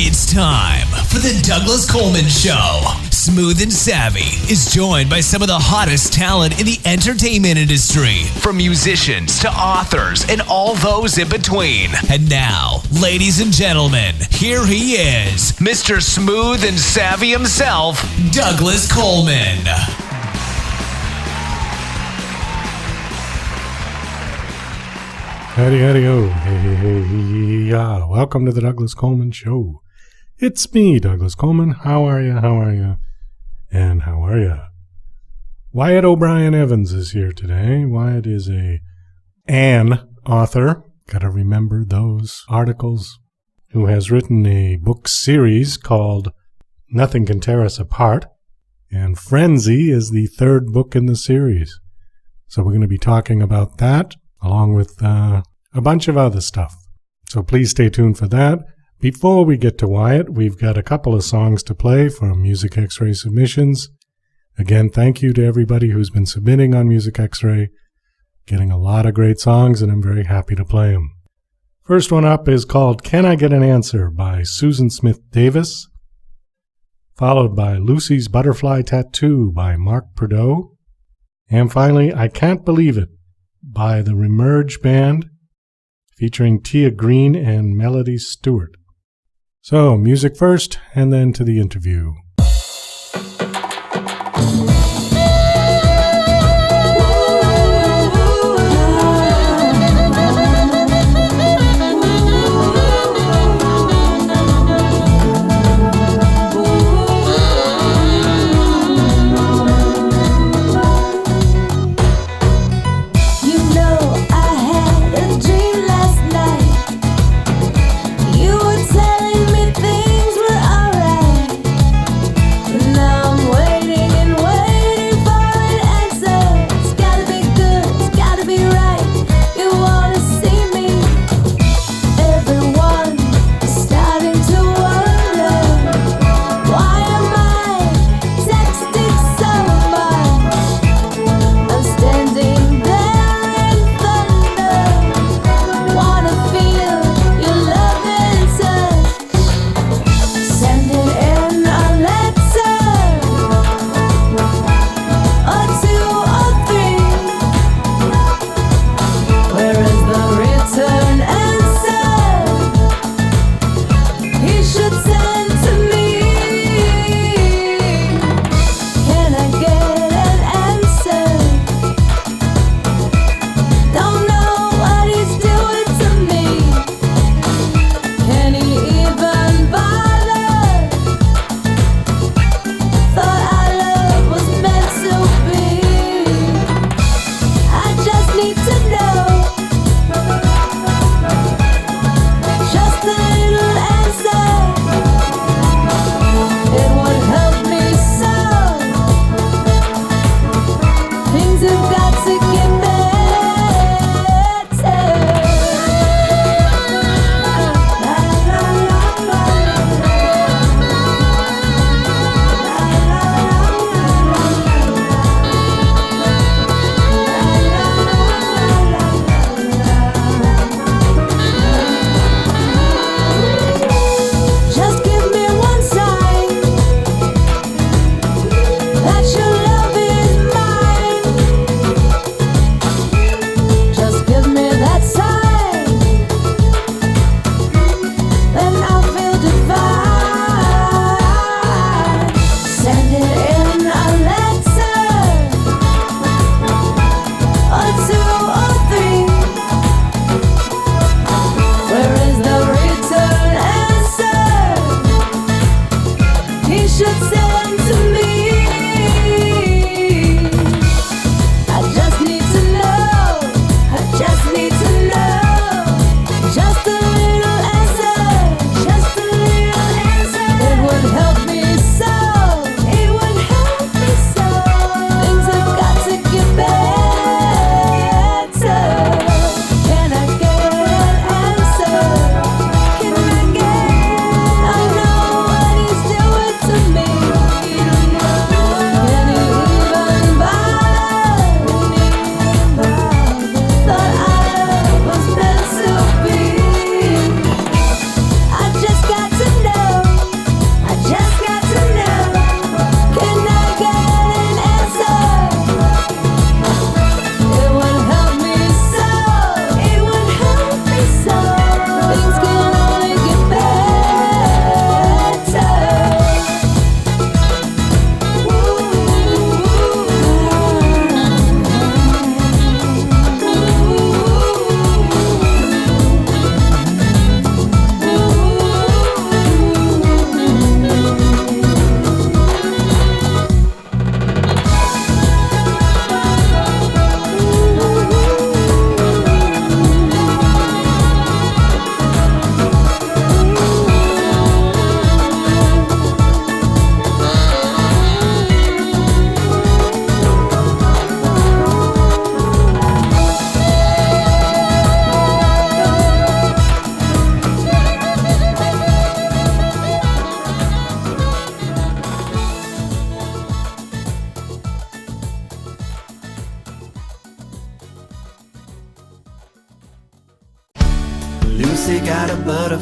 It's time for the Douglas Coleman Show. Smooth and Savvy is joined by some of the hottest talent in the entertainment industry, from musicians to authors and all those in between. And now, ladies and gentlemen, here he is, Mr. Smooth and Savvy himself, Douglas Coleman. Howdy-ho. Hey, yeah. Welcome to the Douglas Coleman Show. It's me, Douglas Coleman. How are you? And how are you? Wyatt O'Brian Evans is here today. Wyatt is an author. Gotta remember those articles. Who has written a book series called Nothing Can Tear Us Apart. And Frenzy is the third book in the series. So we're going to be talking about that, along with a bunch of other stuff. So please stay tuned for that. Before we get to Wyatt, we've got a couple of songs to play from MusicX-Ray submissions. Again, thank you to everybody who's been submitting on MusicX-Ray. Getting a lot of great songs, and I'm very happy to play them. First one up is called Can I Get an Answer by SusanSmithDavis, followed by Lucy's Butterfly Tattoo by Mark Prudeaux, and finally I Can't Believe It by the Remerge Band, featuring Tia Green and Melody Stuart. So, music first, and then to the interview. You were telling me things were alright.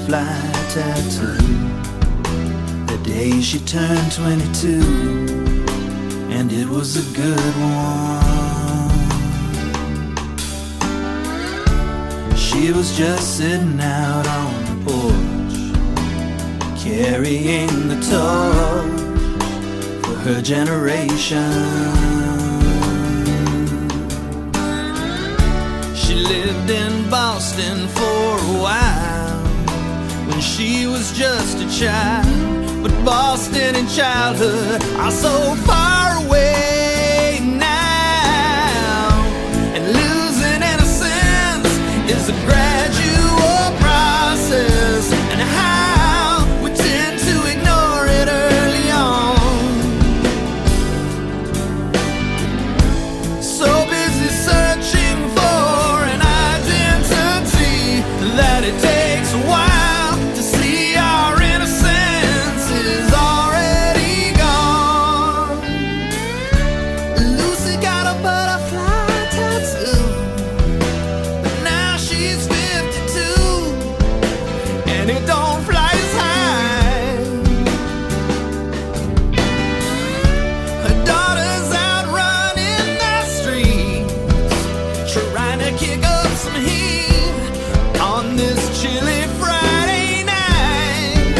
butterfly tattoo the day she turned 22, and it was a good one. She was just sitting out on the porch, carrying the torch for her generation. She lived in Boston for a while when she was just a child, but Boston and childhood are so far away now, and losing innocence is a gradual process, and how we tend to ignore it early on. So busy searching for an identity that it takes a while to see our innocence is already gone. Lucy got a butterfly tattoo, but now she's 52, and it don't fly as high. Her daughter's out running the streets, trying to kick up some heat on this chilly Friday night.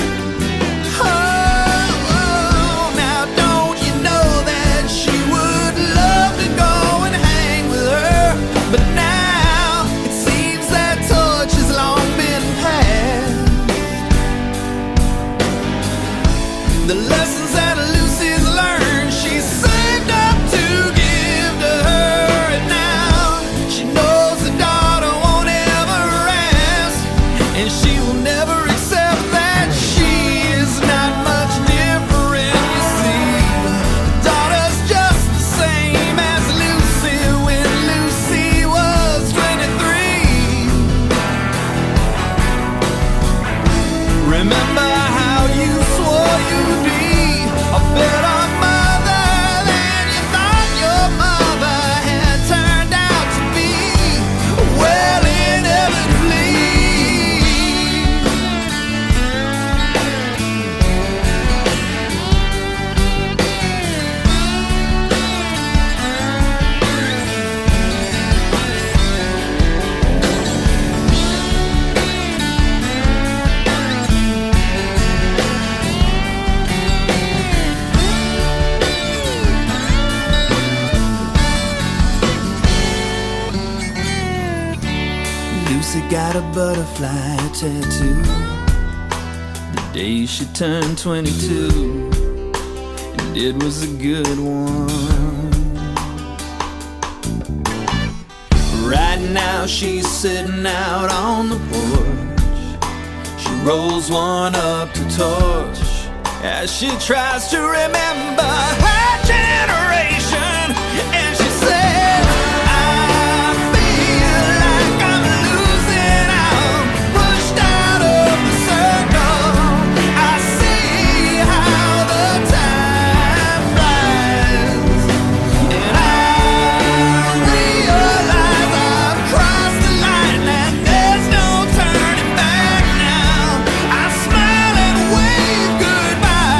Oh, now don't you know that she would love to go and hang with her, but now it seems that torch has long been passed. The lessons that Lucy's learned, she's saved up to give to her, and now she knows the daughter won't ever rest, and she will never accept that she is not much different. You see, the daughter's just the same as Lucy when Lucy was 23. Remember how you swore you'd be a better mother than you thought your mother had turned out to be? Well, inevitably, Lucy got a butterfly tattoo the day she turned 22, and it was a good one. Right now she's sitting out on the porch. She rolls one up to torch as she tries to remember her generation, and she says, I feel like I'm losing out, pushed out of the circle. I see how the time flies, and I realize I've crossed the line and there's no turning back now. I smile and wave goodbye.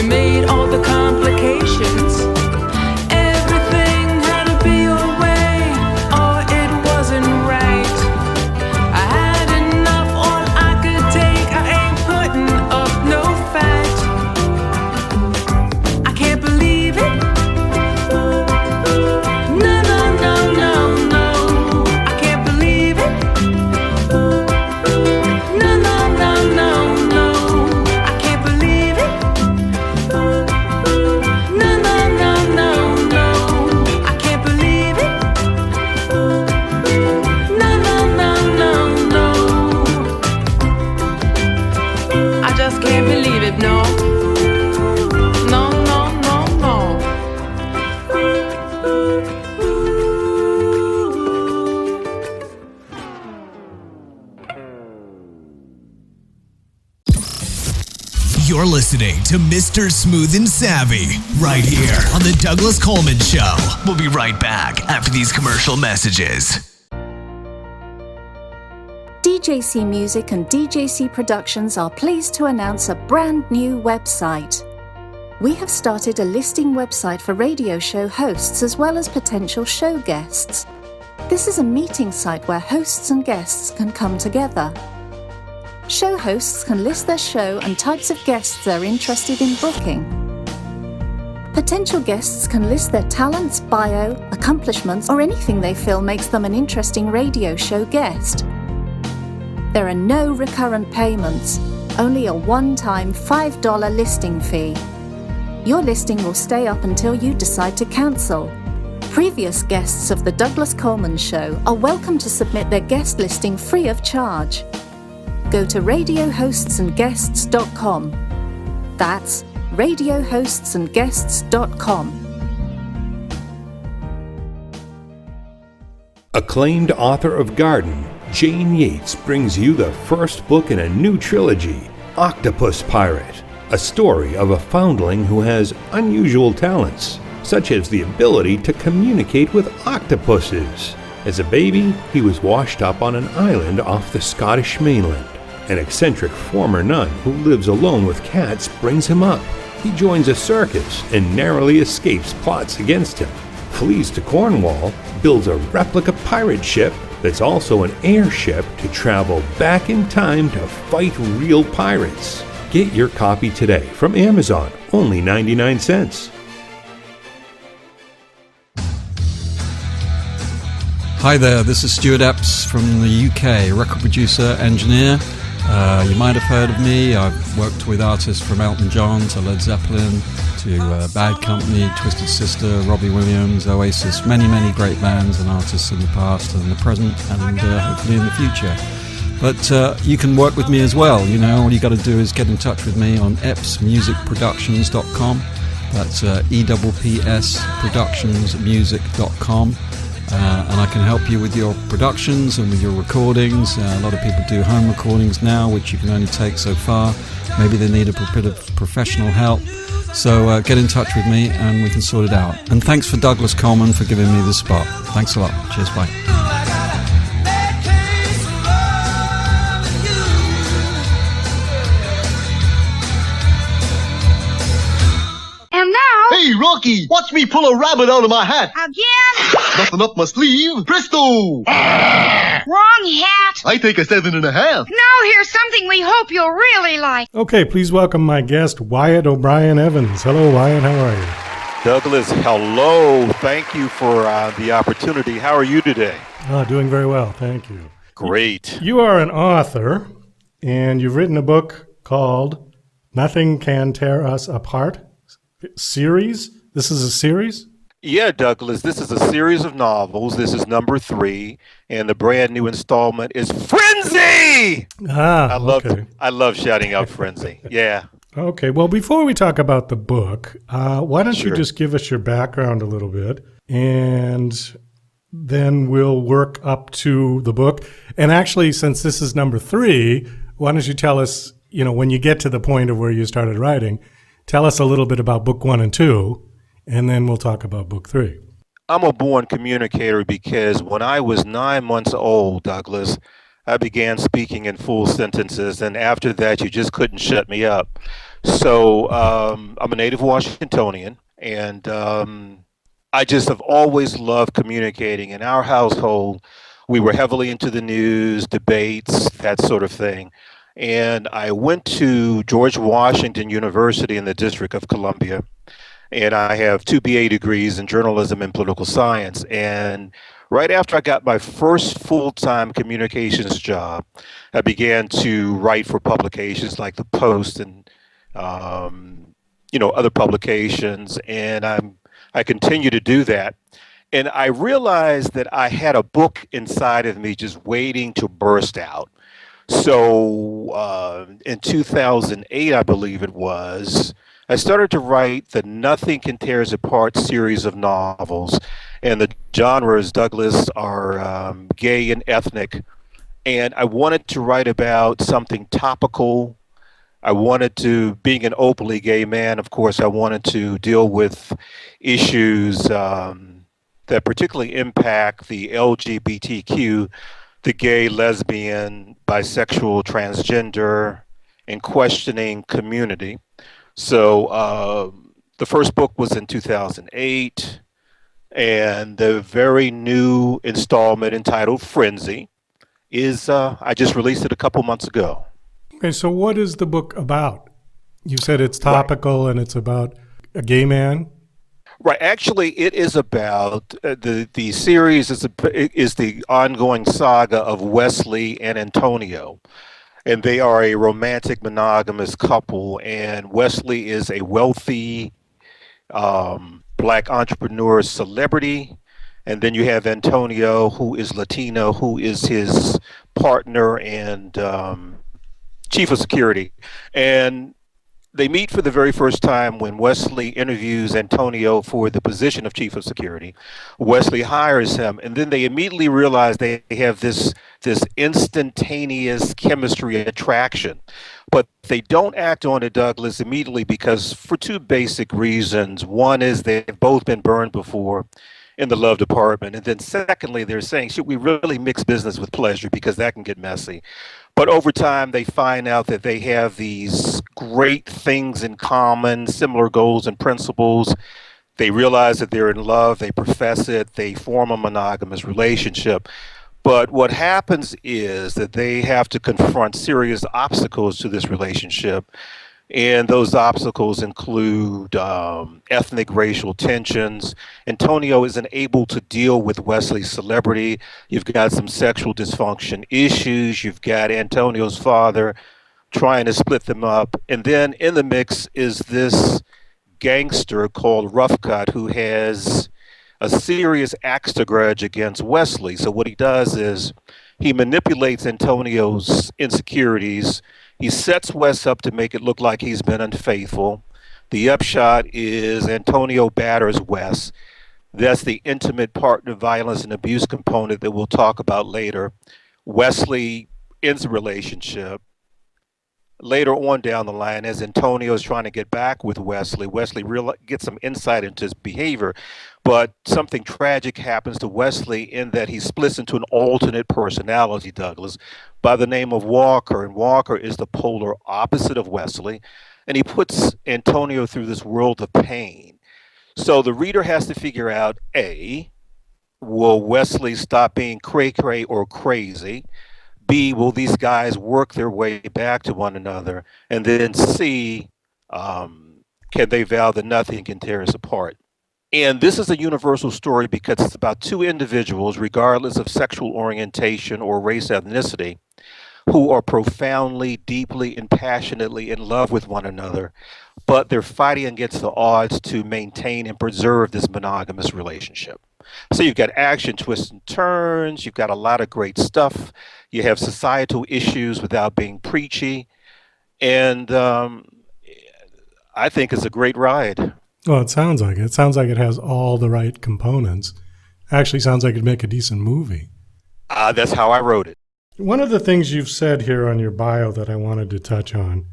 You made all the complications. Everything had to be your way, or it wasn't right. I had enough, all I could take. I ain't putting up no fight. I can't believe it. No, no, no, no, no. I can't believe it. No, no, no, no, no. I can't believe it. No, no, no, no, no. I can't believe it. No, no, no, no, no. I just can't believe it, no. No, no, no, no. You're listening to Mr. Smooth and Savvy right here on The Douglas Coleman Show. We'll be right back after these commercial messages. DJC Music and DJC Productions are pleased to announce a brand new website. We have started a listing website for radio show hosts as well as potential show guests. This is a meeting site where hosts and guests can come together. Show hosts can list their show and types of guests they're interested in booking. Potential guests can list their talents, bio, accomplishments, or anything they feel makes them an interesting radio show guest. There are no recurrent payments, only a one-time $5 listing fee. Your listing will stay up until you decide to cancel. Previous guests of The Douglas Coleman Show are welcome to submit their guest listing free of charge. Go to radiohostsandguests.com. That's radiohostsandguests.com. Acclaimed author of Garden, Jane Yates brings you the first book in a new trilogy, Octopus Pirate, a story of a foundling who has unusual talents, such as the ability to communicate with octopuses. As a baby, he was washed up on an island off the Scottish mainland. An eccentric former nun who lives alone with cats brings him up. He joins a circus and narrowly escapes plots against him, flees to Cornwall, builds a replica pirate ship that's also an airship to travel back in time to fight real pirates. Get your copy today from Amazon, only 99 cents. Hi there, this is Stuart from the UK, record producer, engineer. You might have heard of me. I've worked with artists from Elton John to Led Zeppelin to Bad Company, Twisted Sister, Robbie Williams, Oasis, many, many great bands and artists in the past and the present and hopefully in the future. But you can work with me as well. You know, all you got to do is get in touch with me on epsmusicproductions.com. That's EPPSproductionsmusic.com. And I can help you with your productions and with your recordings. A lot of people do home recordings now, which you can only take so far. Maybe they need a bit of professional help. So get in touch with me and we can sort it out. And thanks for Douglas Coleman for giving me this spot. Thanks a lot. Cheers, bye. And now... Hey, Rocky, watch me pull a rabbit out of my hat. Again? Nothing up my sleeve. Presto! Wrong hat. I take a 7.5. Now here's something we hope you'll really like. Okay, please welcome my guest, Wyatt O'Brian Evans. Hello, Wyatt. How are you? Douglas, hello. Thank you for the opportunity. How are you today? Doing very well. Thank you. Great. You are an author, and you've written a book called Nothing Can Tear Us Apart series. This is a series? Yeah, Douglas, this is a series of novels. This is number 3, and the brand new installment is Frenzy! I love shouting out Frenzy. Yeah. Okay, well, before we talk about the book, why don't you just give us your background a little bit, and then we'll work up to the book. And actually, since this is number 3, why don't you tell us, you know, when you get to the point of where you started writing, tell us a little bit about book 1 and 2, and then we'll talk about book 3. I'm a born communicator because when I was 9 months old, Douglas, I began speaking in full sentences, and after that, you just couldn't shut me up. So I'm a native Washingtonian, and I just have always loved communicating. In our household, we were heavily into the news, debates, that sort of thing. And I went to George Washington University in the District of Columbia, and I have two BA degrees in journalism and political science. And right after I got my first full-time communications job, I began to write for publications like the Post and other publications, and I continue to do that. And I realized that I had a book inside of me just waiting to burst out. So in 2008, I believe it was, I started to write the Nothing Can Tear Us Apart series of novels. And the genres, Douglas, are gay and ethnic. And I wanted to write about something topical. I wanted to, being an openly gay man, of course, I wanted to deal with issues that particularly impact the LGBTQ, the gay, lesbian, bisexual, transgender, and questioning community. So the first book was in 2008, and the very new installment entitled Frenzy is, I just released it a couple months ago. Okay, so what is the book about? You said it's topical and it's about a gay man. Right. Actually, it is about the series is the ongoing saga of Wesley and Antonio, and they are a romantic monogamous couple. And Wesley is a wealthy black entrepreneur celebrity, and then you have Antonio, who is Latino, who is his partner and chief of security. And they meet for the very first time when Wesley interviews Antonio for the position of chief of security. Wesley hires him, and then they immediately realize they have this instantaneous chemistry attraction. But they don't act on it, Douglas, immediately because for two basic reasons. One is they've both been burned before in the love department. And then secondly, they're saying, should we really mix business with pleasure? Because that can get messy. But over time, they find out that they have these great things in common, similar goals and principles. They realize that they're in love, they profess it, they form a monogamous relationship. But what happens is that they have to confront serious obstacles to this relationship. And those obstacles include ethnic, racial tensions. Antonio isn't able to deal with Wesley's celebrity. You've got some sexual dysfunction issues. You've got Antonio's father trying to split them up. And then in the mix is this gangster called Rough Cut who has a serious axe to grudge against Wesley. So what he does is he manipulates Antonio's insecurities. He sets Wes up to make it look like he's been unfaithful. The upshot is Antonio batters Wes. That's the intimate partner violence and abuse component that we'll talk about later. Wesley ends the relationship. Later on down the line, as Antonio is trying to get back with Wesley, Wesley gets some insight into his behavior, but something tragic happens to Wesley in that he splits into an alternate personality, Douglas, by the name of Walker, and Walker is the polar opposite of Wesley, and he puts Antonio through this world of pain. So the reader has to figure out, A, will Wesley stop being cray-cray or crazy? B, will these guys work their way back to one another? And then C, can they vow that nothing can tear us apart? And this is a universal story because it's about two individuals, regardless of sexual orientation or race ethnicity, who are profoundly, deeply, and passionately in love with one another, but they're fighting against the odds to maintain and preserve this monogamous relationship. So you've got action, twists, and turns. You've got a lot of great stuff. You have societal issues without being preachy. And I think it's a great ride. Well, it sounds like it. It sounds like it has all the right components. Actually sounds like it'd make a decent movie. That's how I wrote it. One of the things you've said here on your bio that I wanted to touch on,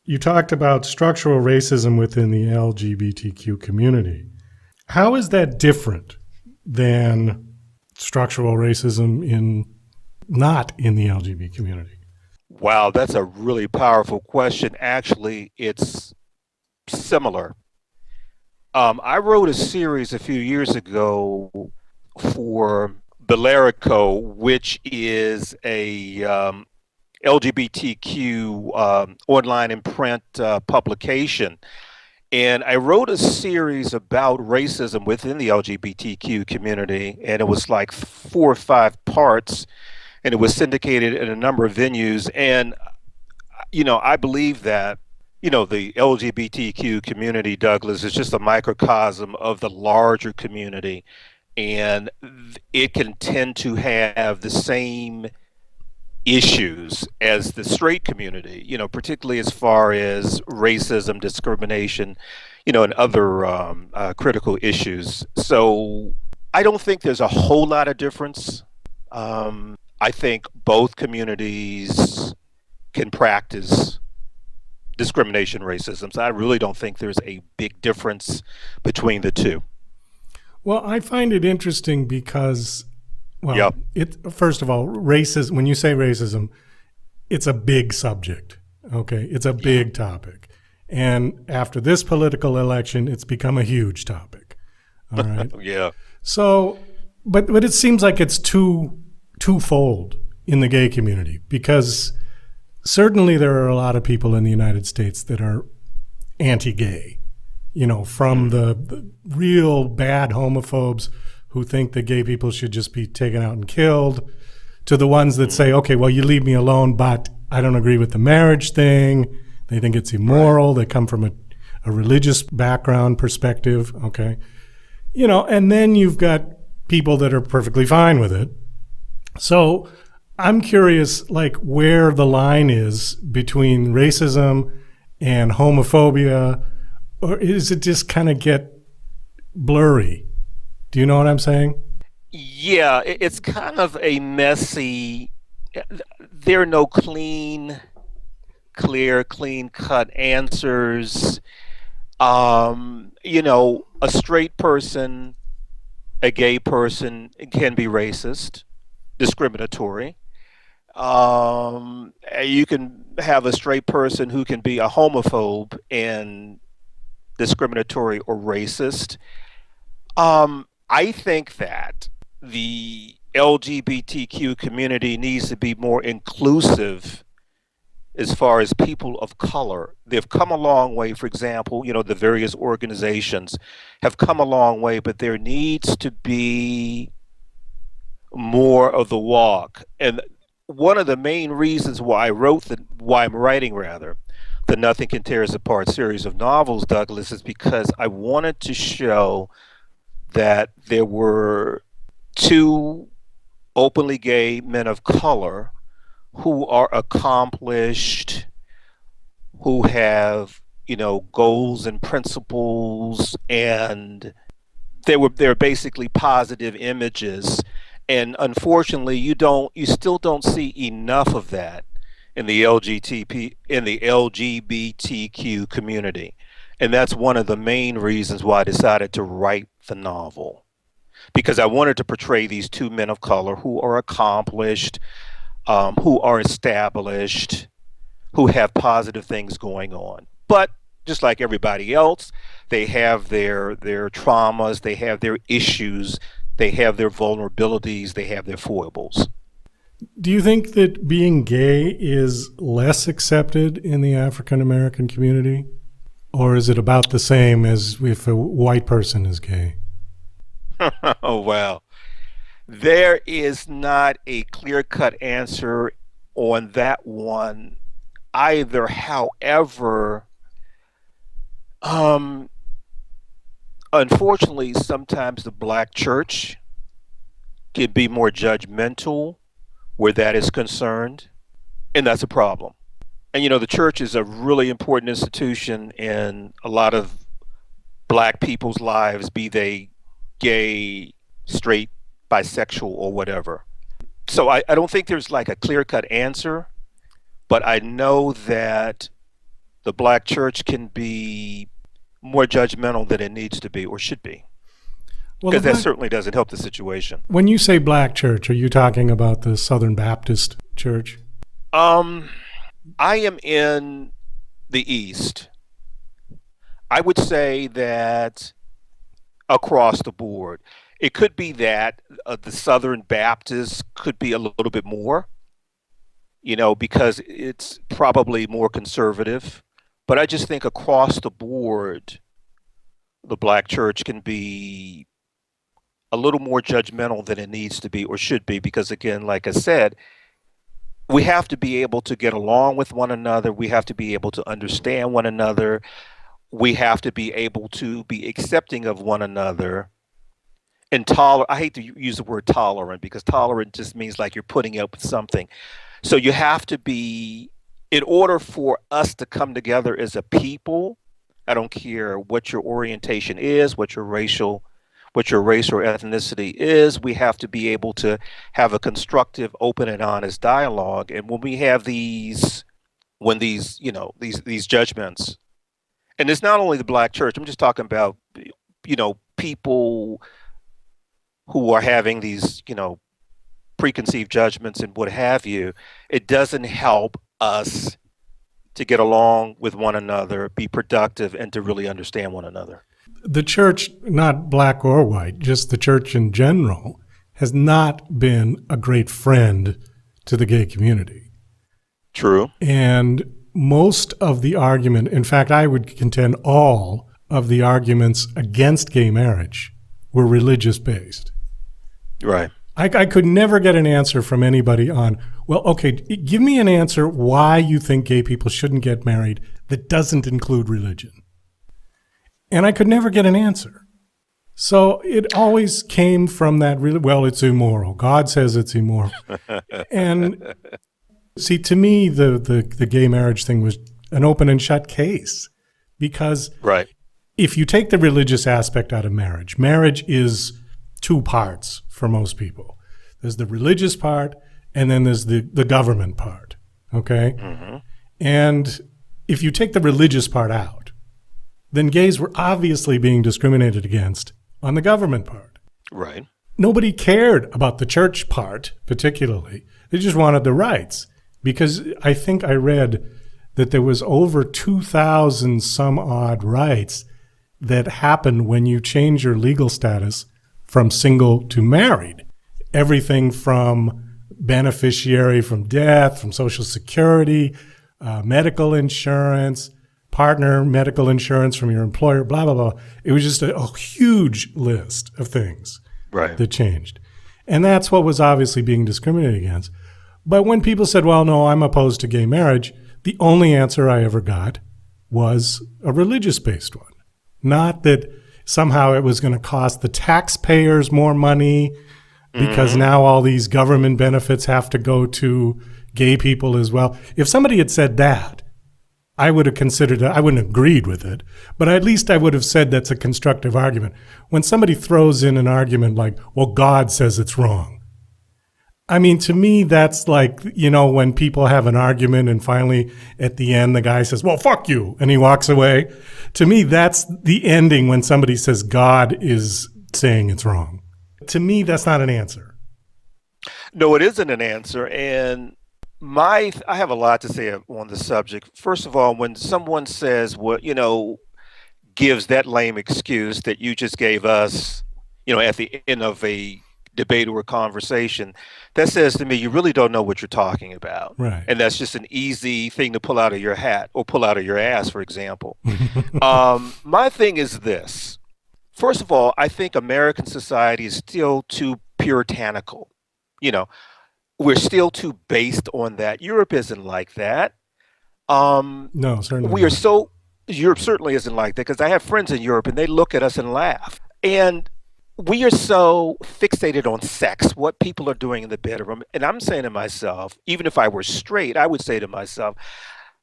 you talked about structural racism within the LGBTQ community. How is that different than structural racism not in the LGBT community? Wow, that's a really powerful question. Actually, it's similar. I wrote a series a few years ago for Belerico, which is a LGBTQ online and print publication. And I wrote a series about racism within the LGBTQ community, and it was like 4 or 5 parts, and it was syndicated in a number of venues. And, I believe that, the LGBTQ community, Douglas, is just a microcosm of the larger community, and it can tend to have the same issues as the straight community, particularly as far as racism, discrimination, and other critical issues. So I don't think there's a whole lot of difference. I think both communities can practice discrimination, racism. So I really don't think there's a big difference between the two. Well, I find it interesting because, Yep. First of all, racism, when you say racism, it's a big subject, okay? It's a big topic. And after this political election, it's become a huge topic, all right? Yeah. So, but it seems like it's twofold in the gay community, because certainly there are a lot of people in the United States that are anti-gay, from the real bad homophobes who think that gay people should just be taken out and killed, to the ones that say, okay, well, you leave me alone, but I don't agree with the marriage thing. They think it's immoral. They come from a religious background perspective, okay? And then you've got people that are perfectly fine with it. So I'm curious, like, where the line is between racism and homophobia, or is it just kind of get blurry? Do you know what I'm saying? Yeah, it's kind of a messy, there are no clear, clean-cut answers. A straight person, a gay person can be racist, discriminatory. You can have a straight person who can be a homophobe and discriminatory or racist. I think that the LGBTQ community needs to be more inclusive as far as people of color. They've come a long way. For example, the various organizations have come a long way, but there needs to be more of the walk. And one of the main reasons why I'm writing the Nothing Can Tear Us Apart series of novels, Douglas, is because I wanted to show that there were 2 openly gay men of color who are accomplished, who have, goals and principles, and they're basically positive images. And unfortunately, you still don't see enough of that in the LGBTQ community. And that's one of the main reasons why I decided to write the novel, because I wanted to portray these 2 men of color who are accomplished, who are established, who have positive things going on. But just like everybody else, they have their traumas, they have their issues, they have their vulnerabilities, they have their foibles. Do you think that being gay is less accepted in the African American community? Or is it about the same as if a white person is gay? Oh, wow. There is not a clear-cut answer on that one either. However, unfortunately, sometimes the Black church can be more judgmental where that is concerned, and that's a problem. And the church is a really important institution in a lot of Black people's lives, be they gay, straight, bisexual, or whatever. So I don't think there's like a clear-cut answer, but I know that the Black church can be more judgmental than it needs to be or should be. Because that certainly doesn't help the situation. When you say Black church, are you talking about the Southern Baptist Church? I am in the East. I would say that across the board, it could be that the Southern Baptists could be a little bit more, because it's probably more conservative. But I just think across the board, the black church can be a little more judgmental than it needs to be or should be, because again, like I said, we have to be able to get along with one another. We have to be able to understand one another. We have to be able to be accepting of one another and tolerant. I hate to use the word tolerant because tolerant just means like you're putting up with something. So you have to be, in order for us to come together as a people, I don't care what your orientation is, what your race or ethnicity is, we have to be able to have a constructive, open and honest dialogue. And when we have these judgments, and it's not only the black church, I'm just talking about, people who are having these, preconceived judgments and what have you, it doesn't help us to get along with one another, be productive, and to really understand one another. The church, not black or white, just the church in general, has not been a great friend to the gay community. True. And most of the argument, in fact, I would contend all of the arguments against gay marriage were religious-based. Right. I could never get an answer from anybody on, well, okay, give me an answer why you think gay people shouldn't get married that doesn't include religion. And I could never get an answer. So it always came from that, well, it's immoral. God says it's immoral. And see, to me, the gay marriage thing was an open and shut case. Because right. If you take the religious aspect out of marriage, marriage is two parts for most people. There's the religious part, and then there's the government part, okay? Mm-hmm. And if you take the religious part out, then gays were obviously being discriminated against on the government part. Right. Nobody cared about the church part, particularly. They just wanted the rights. Because I think I read that there was over 2,000 some odd rights that happen when you change your legal status from single to married. Everything from beneficiary from death, from Social Security, medical insurance, partner medical insurance from your employer, blah, blah, blah. It was just a huge list of things that changed. And that's what was obviously being discriminated against. But when people said, well, no, I'm opposed to gay marriage, the only answer I ever got was a religious-based one. Not that somehow it was going to cost the taxpayers more money because now all these government benefits have to go to gay people as well. If somebody had said that, I would have considered it. I wouldn't have agreed with it, but at least I would have said that's a constructive argument. When somebody throws in an argument like, well, God says it's wrong. I mean, to me, that's like, when people have an argument and finally at the end, the guy says, well, fuck you, and he walks away. To me, that's the ending when somebody says God is saying it's wrong. To me, that's not an answer. No, it isn't an answer. And I have a lot to say on the subject. First of all, when someone says, gives that lame excuse that you just gave us, at the end of a debate or a conversation, that says to me, you really don't know what you're talking about. Right. And that's just an easy thing to pull out of your hat or pull out of your ass, for example. My thing is this. First of all, I think American society is still too puritanical. We're still too based on that. Europe isn't like that. No, certainly not. Europe certainly isn't like that, because I have friends in Europe and they look at us and laugh. And we are so fixated on sex, what people are doing in the bedroom. And I'm saying to myself, even if I were straight, I would say to myself,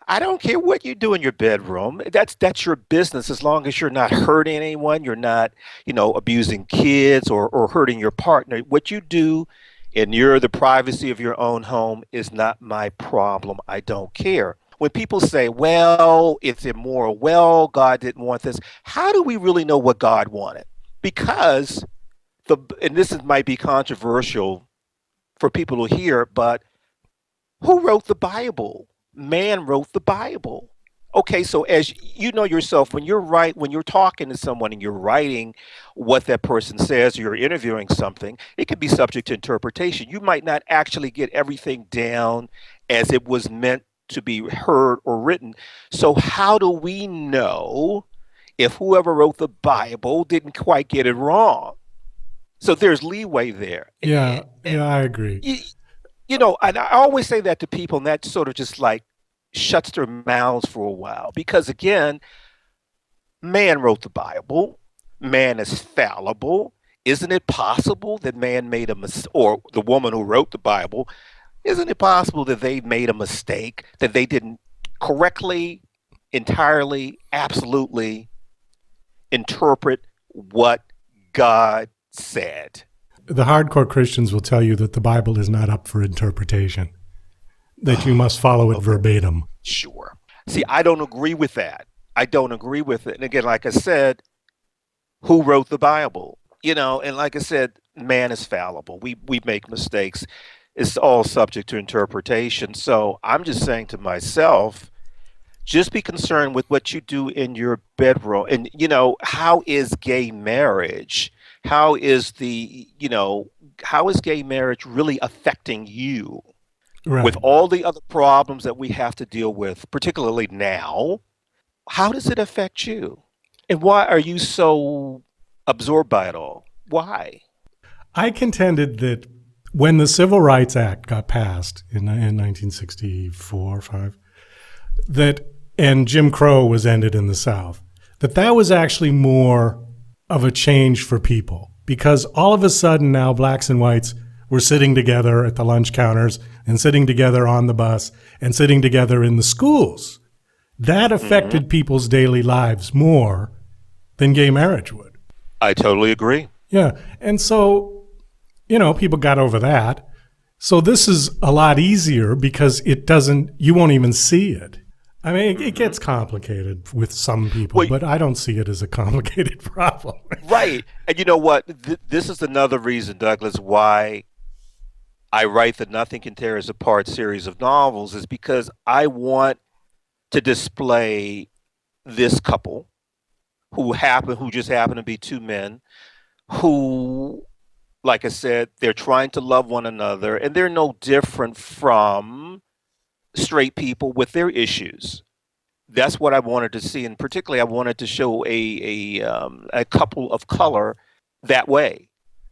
I don't care what you do in your bedroom. That's your business, as long as you're not hurting anyone, you're not, abusing kids or hurting your partner. What you do in the privacy of your own home is not my problem. I don't care. When people say, well, it's immoral, well, God didn't want this, how do we really know what God wanted? Because and this might be controversial for people to hear, but who wrote the Bible? man wrote the Bible. Okay, so as you know yourself, when you're talking to someone and you're writing what that person says, or you're interviewing something, it could be subject to interpretation. You might not actually get everything down as it was meant to be heard or written. So how do we know if whoever wrote the Bible didn't quite get it wrong? So there's leeway there. Yeah, I agree. You know, and I always say that to people, and that sort of just like shuts their mouths for a while, because again, man wrote the Bible, man is fallible. Isn't it possible that man made a mistake, or the woman who wrote the Bible, isn't it possible that they made a mistake, that they didn't correctly, entirely, absolutely interpret what God said? The hardcore Christians will tell you that the Bible is not up for interpretation, that you must follow it verbatim. Sure. See, I don't agree with that. I don't agree with it. And again, like I said, who wrote the Bible? You know, and like I said, man is fallible. We make mistakes. It's all subject to interpretation. So I'm just saying to myself, just be concerned with what you do in your bedroom. And, you know, how is gay marriage? How is gay marriage really affecting you? Right. With all the other problems that we have to deal with, particularly now, how does it affect you? And why are you so absorbed by it all? Why? I contended that when the Civil Rights Act got passed in 1964 or 5, and Jim Crow was ended in the South, that was actually more of a change for people, because all of a sudden now blacks and whites were sitting together at the lunch counters and sitting together on the bus and sitting together in the schools. That affected people's daily lives more than gay marriage would. I totally agree. Yeah. And so, you know, people got over that. So this is a lot easier because you won't even see it. I mean, it gets complicated with some people, but I don't see it as a complicated problem. Right. And you know what? This is another reason, Douglas, why I write the Nothing Can Tear Us Apart series of novels, is because I want to display this couple who just happen to be two men who, like I said, they're trying to love one another, and they're no different from straight people with their issues. That's what I wanted to see, and particularly I wanted to show a couple of color that way,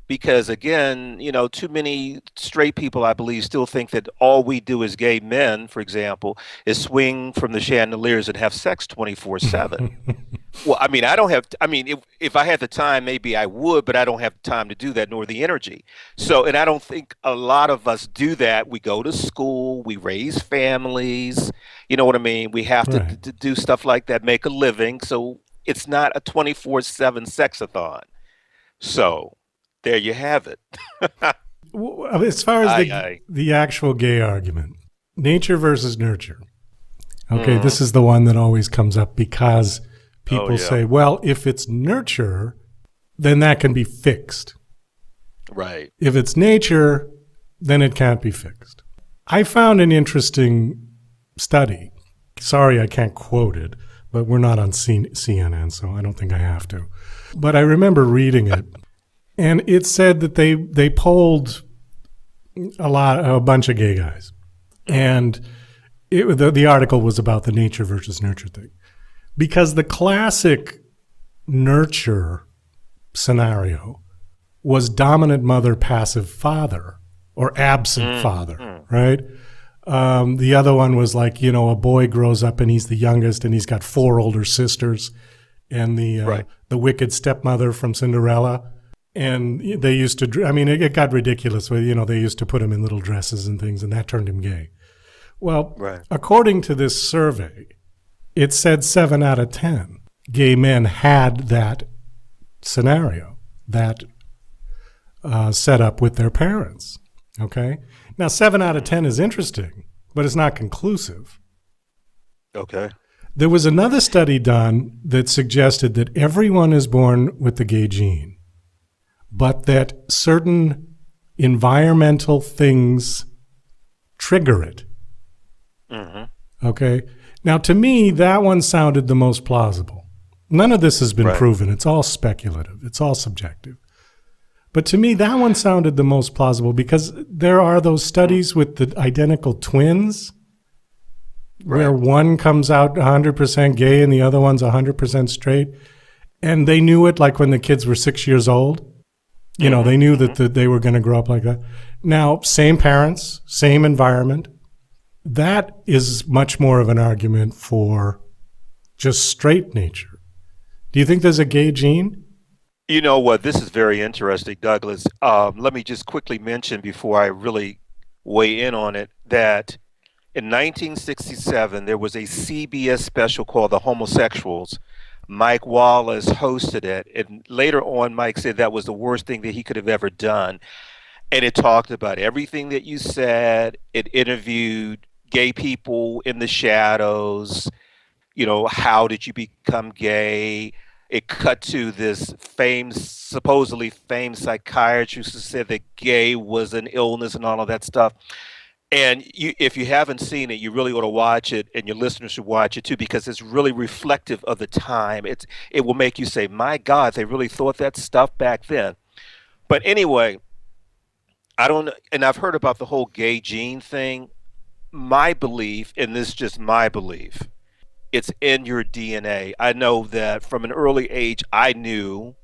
because again, you know, too many straight people, I believe, still think that all we do as gay men, for example, is swing from the chandeliers and have sex 24/7. Well, I mean, if I had the time, maybe I would, but I don't have the time to do that, nor the energy. So, and I don't think a lot of us do that. We go to school, we raise families, you know what I mean? We have to do stuff like that, make a living. So it's not a 24/7 sexathon. So there you have it. As far as the actual gay argument, nature versus nurture. Okay, this is the one that always comes up, because people say, well, if it's nurture, then that can be fixed. Right. If it's nature, then it can't be fixed. I found an interesting study. Sorry, I can't quote it, but we're not on CNN, so I don't think I have to. But I remember reading it, and it said that they polled a bunch of gay guys, and the article was about the nature versus nurture thing. Because the classic nurture scenario was dominant mother, passive father, or absent father, right? The other one was like, you know, a boy grows up and he's the youngest and he's got 4 older sisters, and the wicked stepmother from Cinderella. And they used to, it got ridiculous. You know, they used to put him in little dresses and things, and that turned him gay. Well, according to this survey, it said 7 out of 10 gay men had that scenario, that set up with their parents. Okay? Now, 7 out of 10 is interesting, but it's not conclusive. Okay. There was another study done that suggested that everyone is born with the gay gene, but that certain environmental things trigger it. Okay. Now, to me, that one sounded the most plausible. None of this has been proven. It's all speculative. It's all subjective. But to me, that one sounded the most plausible because there are those studies with the identical twins where one comes out 100% gay and the other one's 100% straight. And they knew it like when the kids were 6 years old. You know, they knew that they were going to grow up like that. Now, same parents, same environment. That is much more of an argument for just straight nature. Do you think there's a gay gene? You know what? This is very interesting, Douglas. Let me just quickly mention before I really weigh in on it that in 1967, there was a CBS special called The Homosexuals. Mike Wallace hosted it. And later on, Mike said that was the worst thing that he could have ever done. And it talked about everything that you said. It interviewed gay people in the shadows. You know, how did you become gay? It cut to this supposedly famed psychiatrist who said that gay was an illness and all of that stuff. And if you haven't seen it, you really ought to watch it, and your listeners should watch it too, because it's really reflective of the time. It will make you say, my God, they really thought that stuff back then. But anyway, I don't know, and I've heard about the whole gay gene thing. My belief, and this is just my belief, it's in your DNA. I know that from an early age, I knew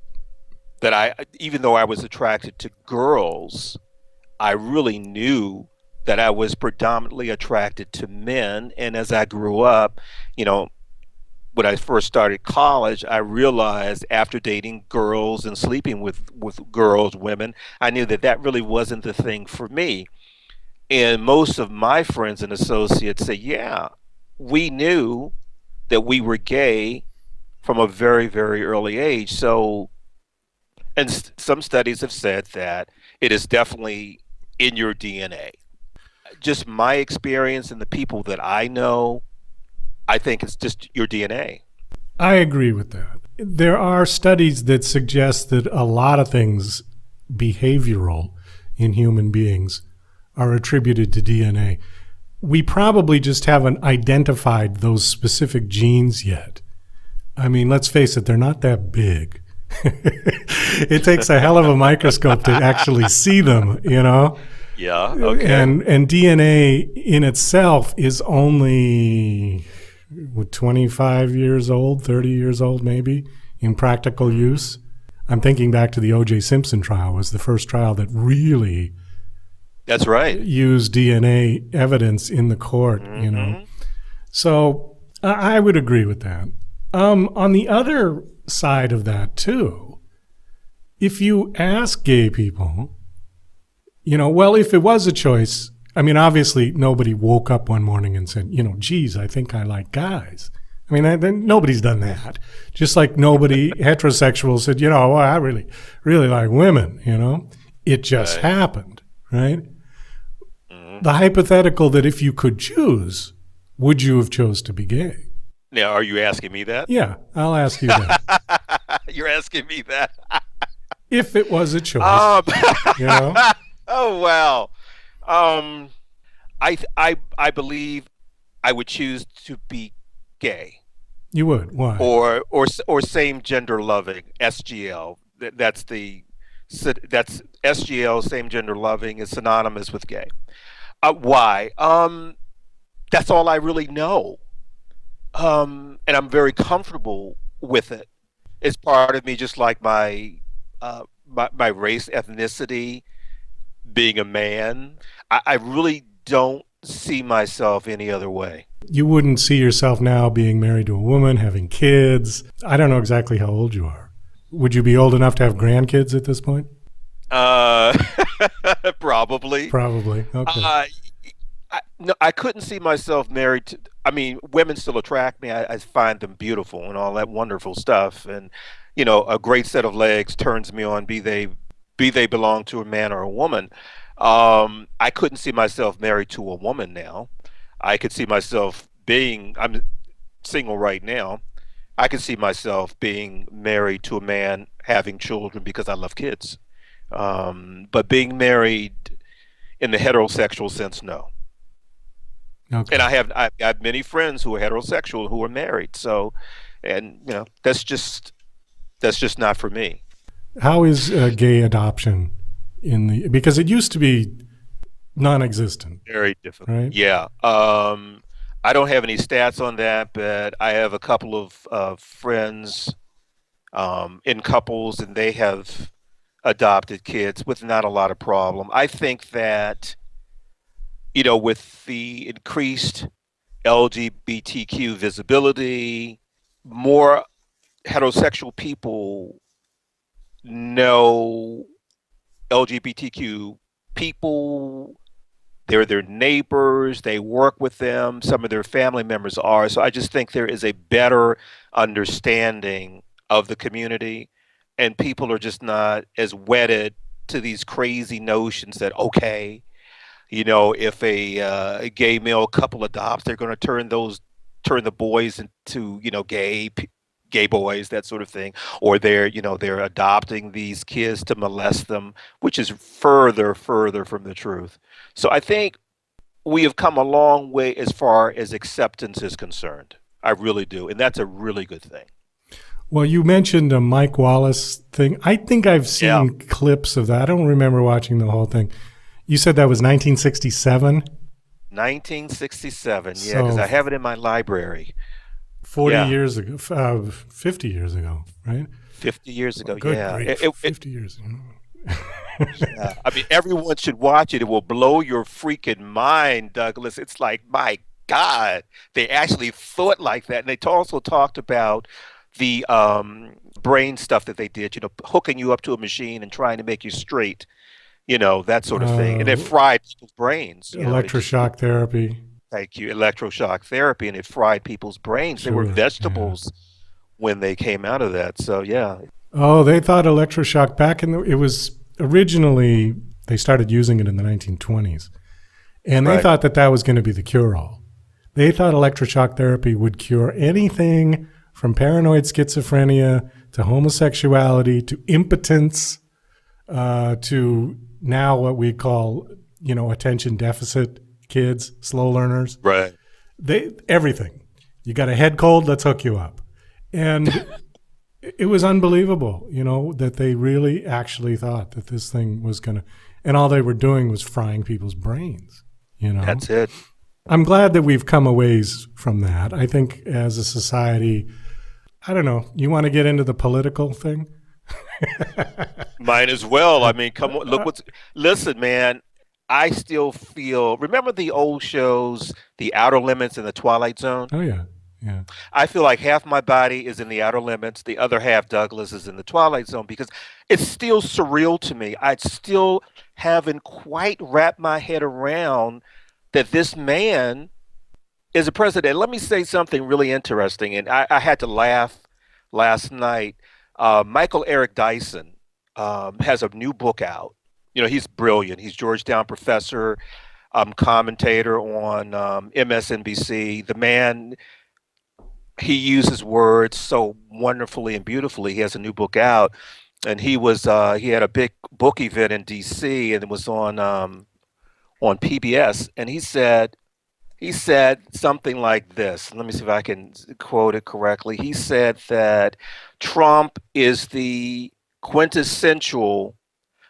that even though I was attracted to girls, I really knew that I was predominantly attracted to men. And as I grew up, you know, when I first started college, I realized after dating girls and sleeping with girls, women, I knew that really wasn't the thing for me. And most of my friends and associates say, yeah, we knew that we were gay from a very, very early age. So, and some studies have said that it is definitely in your DNA. Just my experience and the people that I know, I think it's just your DNA. I agree with that. There are studies that suggest that a lot of things behavioral in human beings are attributed to DNA. We probably just haven't identified those specific genes yet. I mean, let's face it, they're not that big. It takes a hell of a microscope to actually see them, you know? Yeah, okay. And DNA in itself is only 25 years old, 30 years old maybe, in practical use. I'm thinking back to the O.J. Simpson trial. It was the first trial that really That's right. used DNA evidence in the court, you know. So I would agree with that. On the other side of that too, if you ask gay people, you know, well, if it was a choice, I mean, obviously nobody woke up one morning and said, you know, geez, I think I like guys. I mean, nobody's done that. Just like nobody heterosexual said, you know, well, I really, really like women, you know. It just happened, right? The hypothetical that if you could choose, would you have chose to be gay? Now, are you asking me that? Yeah, I'll ask you that. You're asking me that? If it was a choice, you know? Oh, wow. I believe I would choose to be gay. You would? Why? Or same gender loving, SGL. That's SGL, same gender loving, is synonymous with gay. Why? That's all I really know. And I'm very comfortable with it. It's part of me, just like my race, ethnicity, being a man. I really don't see myself any other way. You wouldn't see yourself now being married to a woman, having kids. I don't know exactly how old you are. Would you be old enough to have grandkids at this point? Probably. Probably. Okay. No, I couldn't see myself married to. I mean, women still attract me. I find them beautiful and all that wonderful stuff. And you know, a great set of legs turns me on. Be they belong to a man or a woman. I couldn't see myself married to a woman now. I could see myself being. I'm single right now. I could see myself being married to a man, having children because I love kids. But being married in the heterosexual sense, no. Okay. And I've got many friends who are heterosexual who are married. So, and that's just not for me. How is gay adoption because it used to be non-existent? Very difficult. Right? Yeah. I don't have any stats on that, but I have a couple of friends in couples, and they have adopted kids with not a lot of problem. I think that, with the increased LGBTQ visibility, more heterosexual people know LGBTQ people. They're their neighbors. They work with them. Some of their family members are. So I just think there is a better understanding of the community, and people are just not as wedded to these crazy notions that, okay, if a gay male couple adopts, they're going to turn the boys into, gay boys, that sort of thing, or they're adopting these kids to molest them, which is further from the truth. So I think we have come a long way as far as acceptance is concerned. I really do, and that's a really good thing. Well, you mentioned a Mike Wallace thing. I think I've seen clips of that. I don't remember watching the whole thing. You said that was 1967? 1967, yeah, because I have it in my library. 40 years ago, 50 years ago, right? 50 years ago, Good yeah. grief, 50 years ago. Yeah. I mean, everyone should watch it. It will blow your freaking mind, Douglas. It's like, my God, they actually thought like that. And they also talked about the brain stuff that they did, hooking you up to a machine and trying to make you straight, that sort of thing. And it fried people's brains. Electroshock therapy. Thank you. Electroshock therapy, and it fried people's brains. Sure, they were vegetables when they came out of that. So, yeah. Oh, they thought electroshock it was originally, they started using it in the 1920s. And they thought that was going to be the cure-all. They thought electroshock therapy would cure anything from paranoid schizophrenia to homosexuality to impotence to now what we call, attention deficit kids, slow learners. Right. Everything. You got a head cold, let's hook you up. And it was unbelievable, that they really actually thought that this thing was going to, and all they were doing was frying people's brains, That's it. I'm glad that we've come a ways from that. I think as a society, I don't know, you want to get into the political thing? Might as well. I mean, come on, listen, man. I still feel, remember the old shows, The Outer Limits and The Twilight Zone? Oh, yeah. Yeah. I feel like half my body is in The Outer Limits. The other half, Douglas, is in The Twilight Zone, because it's still surreal to me. I still haven't quite wrapped my head around that this man is a president. Let me say something really interesting, and I had to laugh last night. Michael Eric Dyson has a new book out. He's brilliant. He's Georgetown professor, commentator on MSNBC. The man, he uses words so wonderfully and beautifully. He has a new book out, and he had a big book event in DC, and it was on PBS, and he said something like this. Let me see if I can quote it correctly. He said that Trump is the quintessential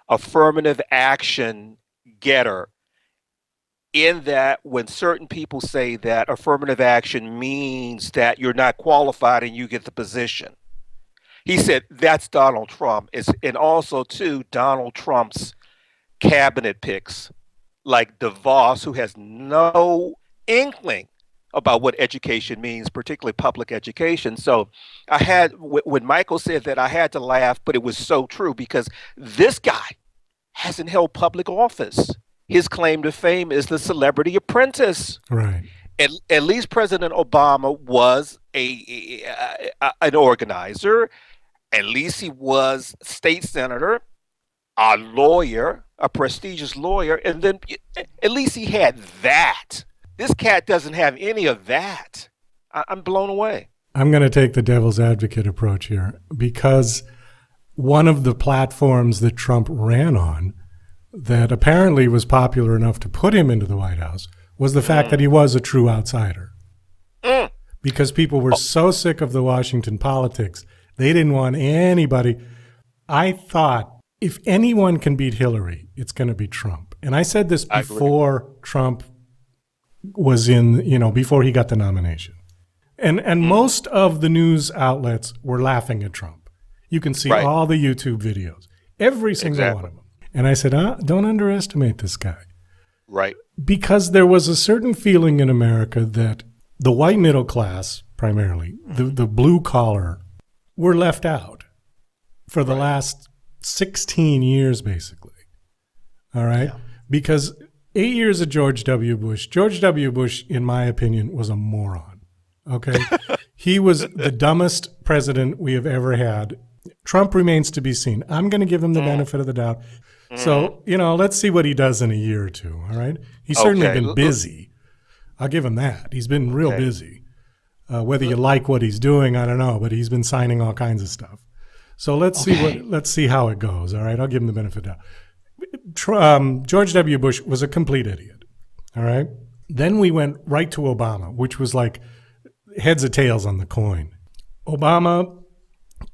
affirmative action getter, in that when certain people say that affirmative action means that you're not qualified and you get the position. He said that's Donald Trump. And also, too, Donald Trump's cabinet picks, like DeVos, who has no inkling about what education means, particularly public education. So when Michael said that, I had to laugh, but it was so true, because this guy hasn't held public office. His claim to fame is the Celebrity Apprentice. Right. At least President Obama was an organizer. At least he was state senator, a lawyer, a prestigious lawyer, and then at least he had that. This cat doesn't have any of that. I'm blown away. I'm going to take the devil's advocate approach here, because one of the platforms that Trump ran on that apparently was popular enough to put him into the White House was the fact that he was a true outsider. Because people were so sick of the Washington politics, they didn't want anybody. I thought if anyone can beat Hillary, it's going to be Trump. And I said this before Trump was before he got the nomination. And most of the news outlets were laughing at Trump. You can see all the YouTube videos, every single one of them. And I said, don't underestimate this guy. Right. Because there was a certain feeling in America that the white middle class, primarily, the blue collar, were left out for the last 16 years, basically. All right? Yeah. Because 8 years of George W. Bush, in my opinion, was a moron. Okay? He was the dumbest president we have ever had. Trump remains to be seen. I'm going to give him the benefit of the doubt. So, let's see what he does in a year or two. All right? He's certainly been busy. I'll give him that. He's been real busy. Whether you like what he's doing, I don't know, but he's been signing all kinds of stuff. So let's see how it goes. All right, I'll give him the benefit of the doubt. George W. Bush was a complete idiot. All right. Then we went right to Obama, which was like heads or tails on the coin. Obama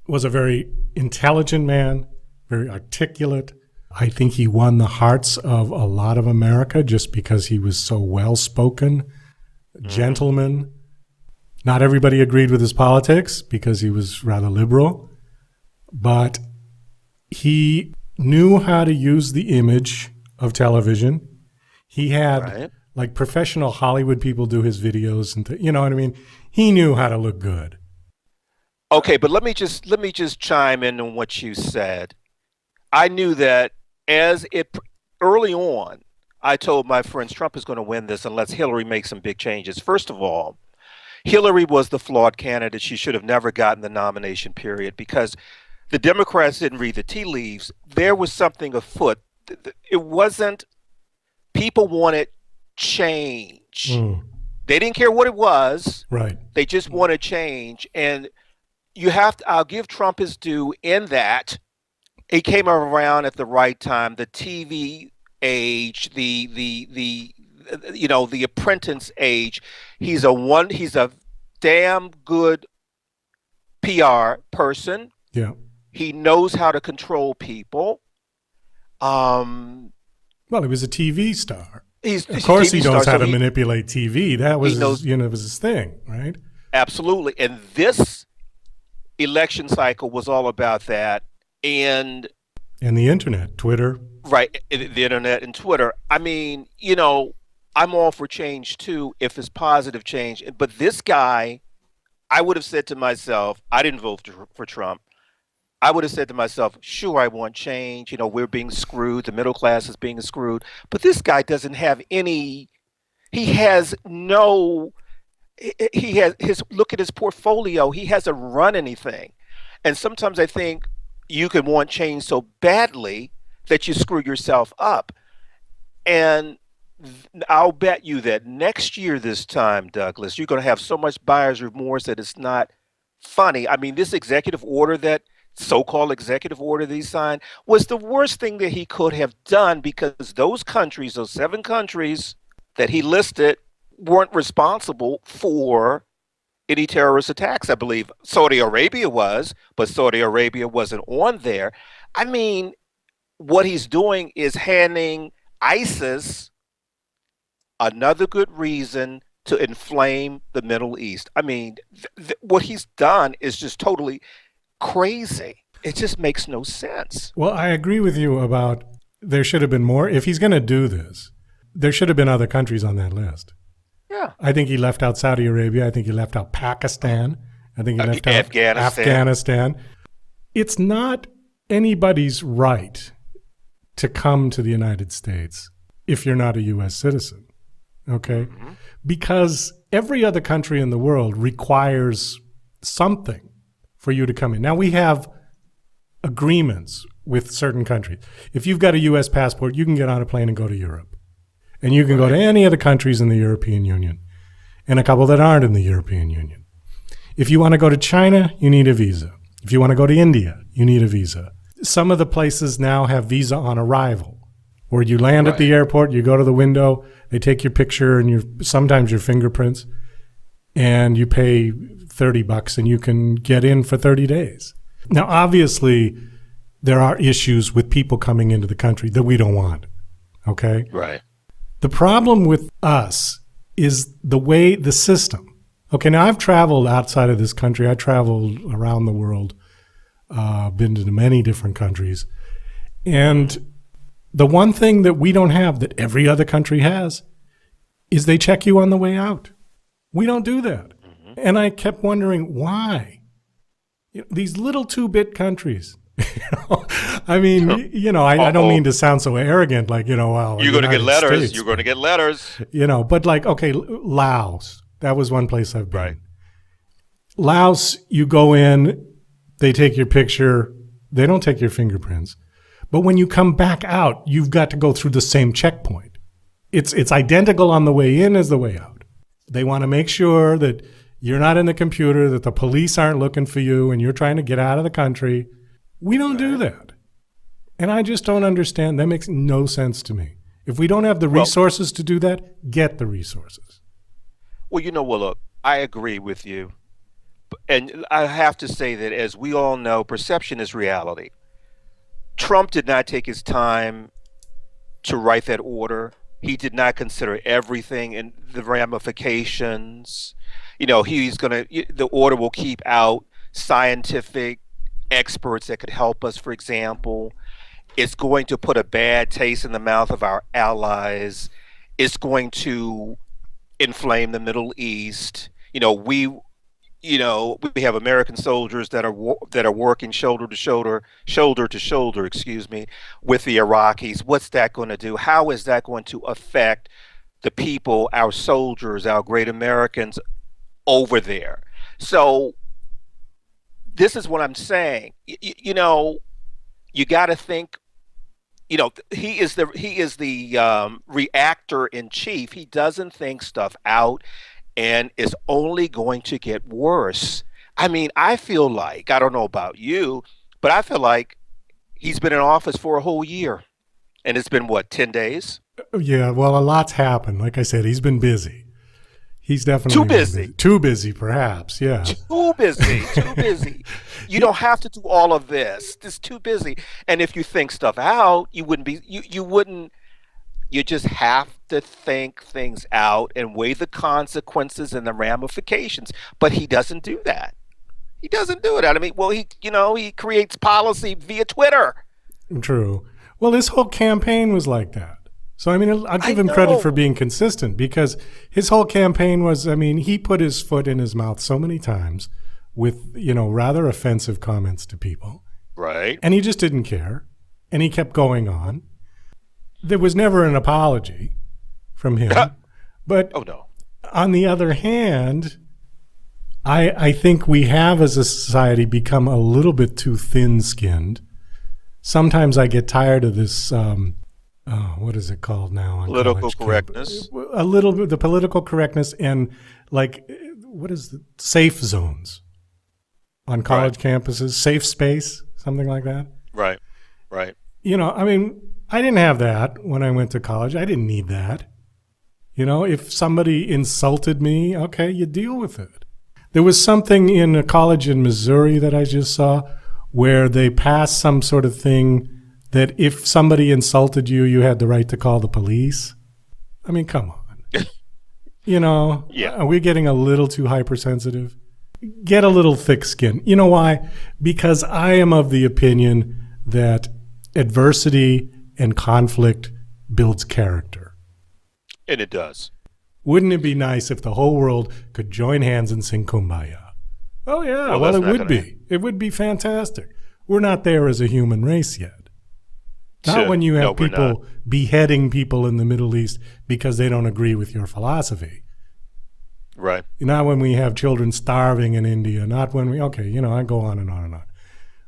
was a very intelligent man, very articulate. I think he won the hearts of a lot of America just because he was so well-spoken, gentleman. Not everybody agreed with his politics because he was rather liberal, but he knew how to use the image of television. He had like professional Hollywood people do his videos, and you know what I mean? He knew how to look good. Okay, but let me just chime in on what you said. I knew that early on, I told my friends Trump is going to win this unless Hillary makes some big changes. First of all, Hillary was the flawed candidate. She should have never gotten the nomination, period, because the Democrats didn't read the tea leaves. There was something afoot. It wasn't, people wanted change. They didn't care what it was. Right. They just wanted change. And I'll give Trump his due in that he came around at the right time. The TV age, the apprentice age. He's a damn good PR person. Yeah. He knows how to control people. Well, he was a TV star. Of course, he knows how to manipulate TV. That was was his thing, right? Absolutely. And this election cycle was all about that. And the internet, Twitter. Right. The internet and Twitter. I mean, I'm all for change too, if it's positive change. But this guy, I would have said to myself, I didn't vote for Trump. I would have said to myself, sure, I want change. We're being screwed. The middle class is being screwed. But this guy doesn't have look at his portfolio. He hasn't run anything. And sometimes I think you can want change so badly that you screw yourself up. And I'll bet you that next year this time, Douglas, you're going to have so much buyer's remorse that it's not funny. I mean, this so-called executive order that he signed was the worst thing that he could have done, because those 7 countries that he listed weren't responsible for any terrorist attacks. I believe Saudi Arabia was, but Saudi Arabia wasn't on there. I mean, what he's doing is handing ISIS another good reason to inflame the Middle East. I mean, what he's done is just totally crazy. It just makes no sense. Well, I agree with you about there should have been more. If he's going to do this, there should have been other countries on that list. Yeah. I think he left out Saudi Arabia. I think he left out Pakistan. I think he left out Afghanistan. It's not anybody's right to come to the United States if you're not a U.S. citizen, okay? Mm-hmm. Because every other country in the world requires something for you to come in. Now, we have agreements with certain countries. If you've got a U.S. passport, you can get on a plane and go to Europe. And you can go to any of the countries in the European Union and a couple that aren't in the European Union. If you want to go to China, you need a visa. If you want to go to India, you need a visa. Some of the places now have visa on arrival. Or you land at the airport, you go to the window, they take your picture and sometimes your fingerprints, and you pay $30 and you can get in for 30 days. Now, obviously, there are issues with people coming into the country that we don't want, okay? Right. The problem with us is the system. Okay, now I've traveled outside of this country. I traveled around the world, been to many different countries. And the one thing that we don't have that every other country has is they check you on the way out. We don't do that. Mm-hmm. And I kept wondering why. These little 2-bit countries. I mean, I don't mean to sound so arrogant, like, well, you're going to get letters. States, you're going to get letters. But like, okay, Laos. That was one place I've been. Right. Laos, you go in, they take your picture. They don't take your fingerprints. But when you come back out, you've got to go through the same checkpoint. It's identical on the way in as the way out. They want to make sure that you're not in the computer, that the police aren't looking for you, and you're trying to get out of the country. We don't do that. And I just don't understand. That makes no sense to me. If we don't have the resources to do that, get the resources. Well, look, I agree with you. And I have to say that, as we all know, perception is reality. Trump did not take his time to write that order. He did not consider everything and the ramifications. The order will keep out scientific experts that could help us, for example. It's going to put a bad taste in the mouth of our allies. It's going to inflame the Middle East. We have American soldiers that are working shoulder to shoulder, with the Iraqis. What's that going to do? How is that going to affect the people, our soldiers, our great Americans over there? So this is what I'm saying. You got to think. He is the reactor in chief. He doesn't think stuff out, and it's only going to get worse. I mean, I feel like, I don't know about you, but I feel like he's been in office for a whole year, and it's been 10 days? Yeah, well, a lot's happened. Like I said, he's been busy. He's definitely too busy. Too busy, perhaps. Yeah. Too busy. You don't have to do all of this. It's too busy. And if you think stuff out, you just have to think things out and weigh the consequences and the ramifications. But he doesn't do that. He doesn't do it. I mean, well, he creates policy via Twitter. True. Well, this whole campaign was like that. So, I mean, I'll give him credit for being consistent, because his whole campaign was, he put his foot in his mouth so many times with, rather offensive comments to people. Right. And he just didn't care. And he kept going on. There was never an apology from him. But on the other hand, I think we have as a society become a little bit too thin-skinned. Sometimes I get tired of this... what is it called now? Political correctness. A little bit, the political correctness, and what is the safe zones on college campuses, safe space, something like that. Right. I didn't have that when I went to college. I didn't need that. If somebody insulted me, okay, you deal with it. There was something in a college in Missouri that I just saw where they passed some sort of thing that if somebody insulted you, you had the right to call the police. I mean, come on. Are we getting a little too hypersensitive? Get a little thick-skinned. You know why? Because I am of the opinion that adversity and conflict builds character. And it does. Wouldn't it be nice if the whole world could join hands and sing Kumbaya? Oh, yeah. Well, it would be. It would be fantastic. We're not there as a human race yet. Not when you have people beheading people in the Middle East because they don't agree with your philosophy. Right. Not when we have children starving in India. Not when I go on and on and on.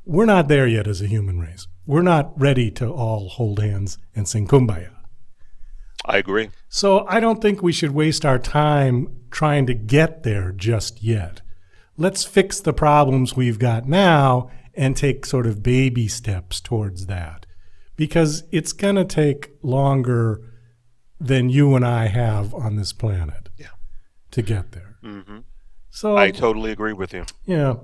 We're not there yet as a human race. We're not ready to all hold hands and sing Kumbaya. I agree. So I don't think we should waste our time trying to get there just yet. Let's fix the problems we've got now and take sort of baby steps towards that. because it's going to take longer than you and I have on this planet to get there. Mm-hmm. So I totally agree with you. Yeah.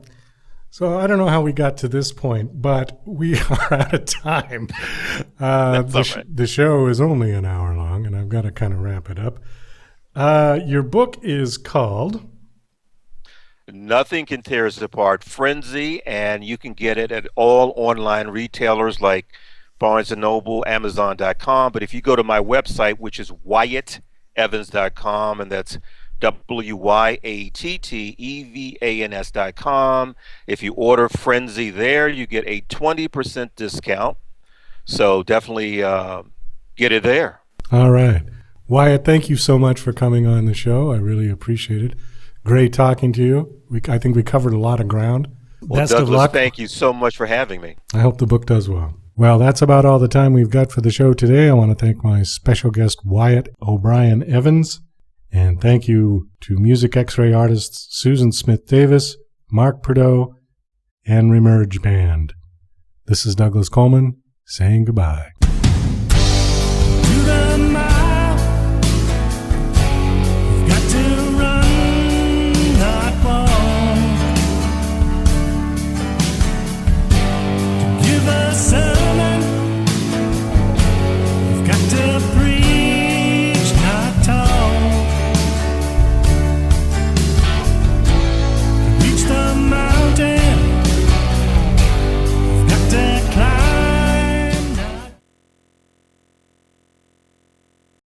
So I don't know how we got to this point, but we are out of time. The show is only an hour long, and I've got to kind of wrap it up. Your book is called Nothing Can Tear Us Apart, Frenzy, and you can get it at all online retailers like Barnes & Noble, Amazon.com. But if you go to my website, which is WyattEvans.com, and that's WyattEvans.com. If you order Frenzy there, you get a 20% discount. So definitely get it there. All right. Wyatt, thank you so much for coming on the show. I really appreciate it. Great talking to you. I think we covered a lot of ground. Well, Best Douglas, of luck. thank you so much for having me. I hope the book does well. Well, that's about all the time we've got for the show today. I want to thank my special guest, Wyatt O'Brian Evans. And thank you to MusicX-Ray artists SusanSmithDavis, Mark Prudeaux, and Remerge Band. This is Douglas Coleman saying goodbye. To the